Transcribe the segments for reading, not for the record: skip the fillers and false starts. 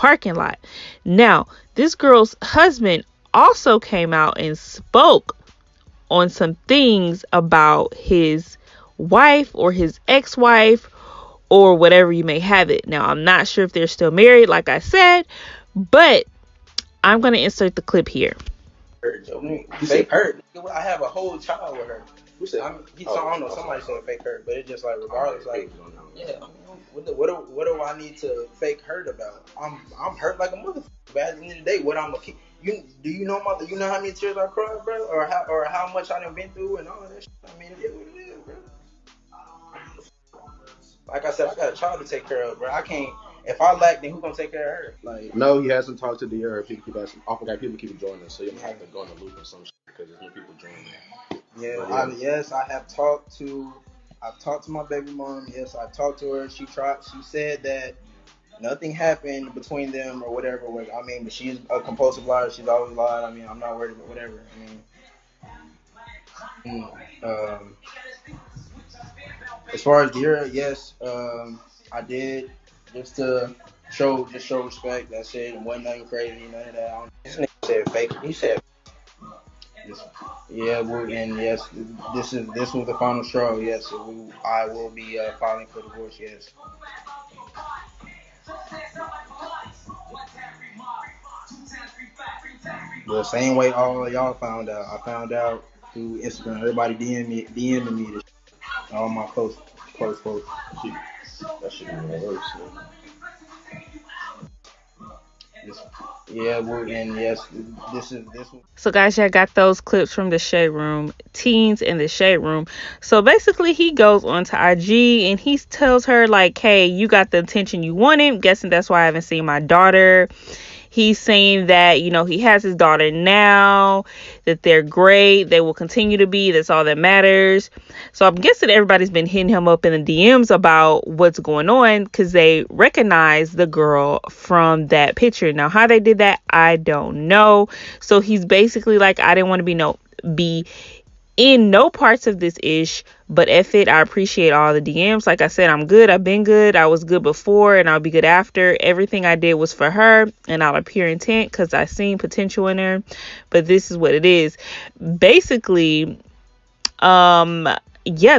parking lot. Now, this girl's husband also came out and spoke on some things about his wife or his ex-wife or whatever you may have it. Now, I'm not sure if they're still married, like I said, but I'm going to insert the clip here. Fake hurt. I have a whole child with her. I don't know, somebody said fake hurt, but it's just like, regardless, like, yeah, what do I need to fake hurt about? I'm hurt like a motherfucker. But at the end of the day, what I'm do you know how many tears I cried, bro, or how much I done been through and all that shit? I mean, it is what it is, bro. Like I said, I got a child to take care of, bro. I can't. If I lack, then who gonna take care of her? Like, no, he hasn't talked to Dearra. People keep asking. I forgot people keep joining us, so you have to go in the loop or some shit because there's new people joining. Yeah, I have talked to. I've talked to my baby mom. Yes, I talked to her. She said that nothing happened between them or whatever. I mean, but she's a compulsive liar. She's always lied. I mean, I'm not worried about whatever. I mean, as far as Dearra, yes, I did just to show respect. That's it. It wasn't nothing crazy, none of that. This nigga said fake. He said, yeah, and yes, this was the final straw. Yes, I will be filing for divorce. Yes. The same way all of y'all found out. I found out through Instagram. Everybody DMing me this shit. All my close folks. That shit even worse. Yeah, and yes, this. So guys, I got those clips from the Shade Room, teens in the Shade Room. So basically he goes onto IG and he tells her like, hey, you got the attention you wanted. I'm guessing that's why I haven't seen my daughter. He's saying that, you know, he has his daughter now, that they're great. They will continue to be. That's all that matters. So I'm guessing everybody's been hitting him up in the DMs about what's going on because they recognize the girl from that picture. Now, how they did that, I don't know. So he's basically like, I didn't want to be in no parts of this ish, but F it, I appreciate all the DMs. Like I said, I'm good. I've been good. I was good before and I'll be good after. Everything I did was for her and out of pure intent because I seen potential in her. But this is what it is. Basically,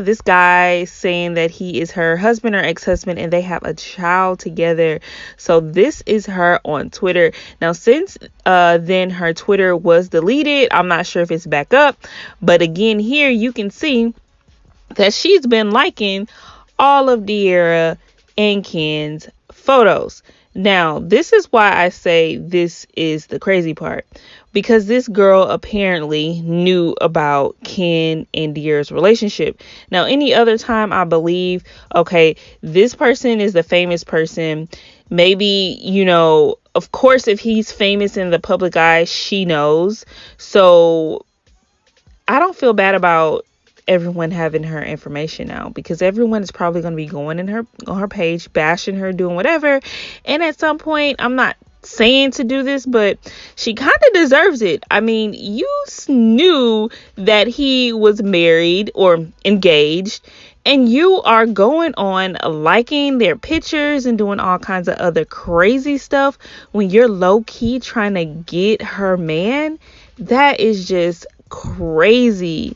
this guy saying that he is her husband or ex-husband and they have a child together. So this is her on Twitter. Now, since then her Twitter was deleted. I'm not sure if it's back up. But again, here you can see that she's been liking all of Dearra and Ken's photos. Now, this is why I say this is the crazy part. Because this girl apparently knew about Ken and Dearra's relationship. Now, any other time, I believe, okay, this person is the famous person. Maybe, you know, of course, if he's famous in the public eye, she knows. So I don't feel bad about everyone having her information now because everyone is probably going to be going on her page, bashing her, doing whatever. And at some point, I'm not saying to do this, but she kind of deserves it. I mean, you knew that he was married or engaged and you are going on liking their pictures and doing all kinds of other crazy stuff when you're low-key trying to get her man. That is just crazy.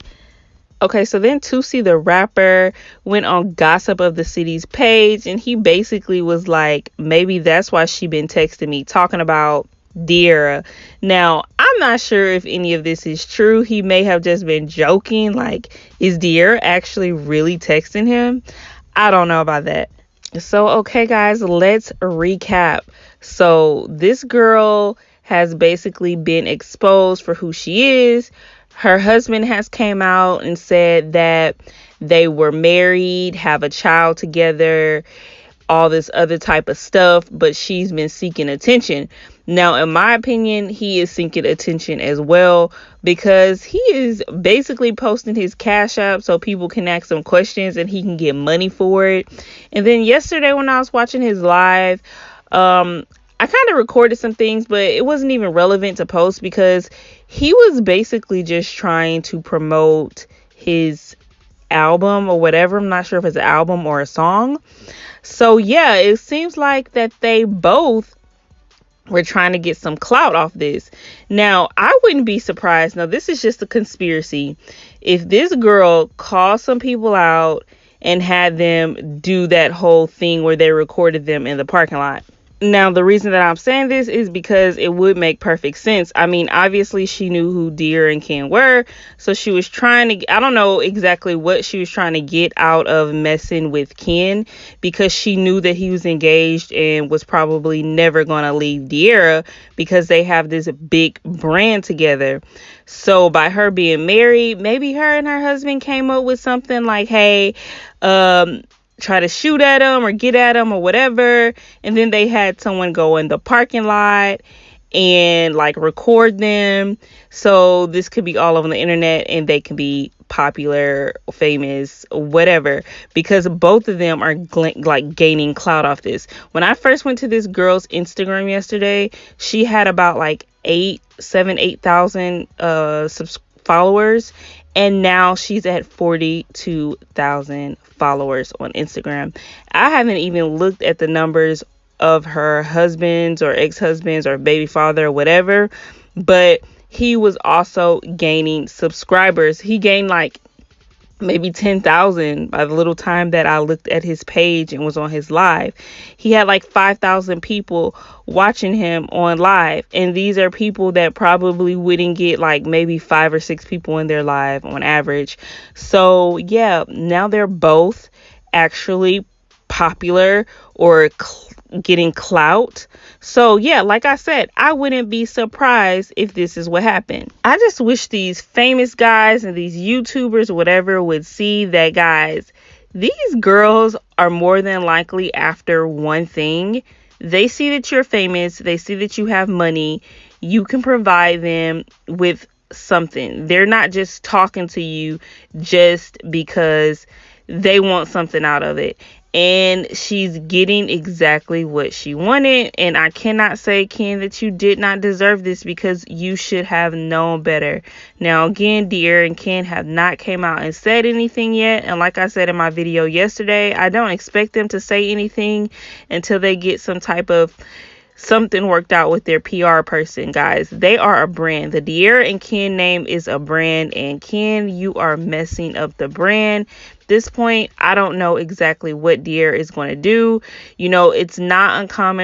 Okay, so then Tusi the rapper went on Gossip of the City's page and he basically was like, maybe that's why she been texting me talking about Dearra. Now, I'm not sure if any of this is true. He may have just been joking. Like, is Dearra actually really texting him? I don't know about that. So, okay, guys, let's recap. So this girl has basically been exposed for who she is. Her husband has came out and said that they were married, have a child together, all this other type of stuff, but she's been seeking attention. Now, in my opinion, he is seeking attention as well because he is basically posting his Cash App so people can ask him questions and he can get money for it. And then yesterday when I was watching his live, I kind of recorded some things, but it wasn't even relevant to post because he was basically just trying to promote his album or whatever. I'm not sure if it's an album or a song. So yeah, it seems like that they both We're trying to get some clout off this. Now, I wouldn't be surprised. Now, this is just a conspiracy. If this girl called some people out and had them do that whole thing where they recorded them in the parking lot. Now, the reason that I'm saying this is because it would make perfect sense. I mean, obviously, she knew who Dearra and Ken were, so she was trying to, I don't know exactly what she was trying to get out of messing with Ken, because she knew that he was engaged and was probably never going to leave Dearra because they have this big brand together. So by her being married, maybe her and her husband came up with something like, hey, try to shoot at him or get at him or whatever, and then they had someone go in the parking lot and like record them, so this could be all over the internet and they can be popular, famous, whatever, because both of them are like gaining clout off this. When I first went to this girl's Instagram yesterday, she had about like 8,000 followers, and now she's at 42,000 followers on Instagram. I haven't even looked at the numbers of her husbands or ex-husbands or baby father or whatever, but he was also gaining subscribers. He gained like maybe 10,000 by the little time that I looked at his page and was on his live. He had like 5,000 people watching him on live, and these are people that probably wouldn't get like maybe 5 or 6 people in their live on average. So yeah, now they're both actually popular or getting clout. So yeah, like I said, I wouldn't be surprised if this is what happened. I just wish these famous guys and these YouTubers or whatever would see that, guys, these girls are more than likely after one thing. They see that you're famous, they see that you have money, you can provide them with something. They're not just talking to you just because they want something out of it. And she's getting exactly what she wanted. And I cannot say, Ken, that you did not deserve this, because you should have known better. Now, again, Dearra and Ken have not came out and said anything yet. And like I said in my video yesterday, I don't expect them to say anything until they get some type of something worked out with their PR person, guys. They are a brand. The Dearra and Ken name is a brand, and Ken, you are messing up the brand. At this point, I don't know exactly what Dearra is going to do. You know, it's not uncommon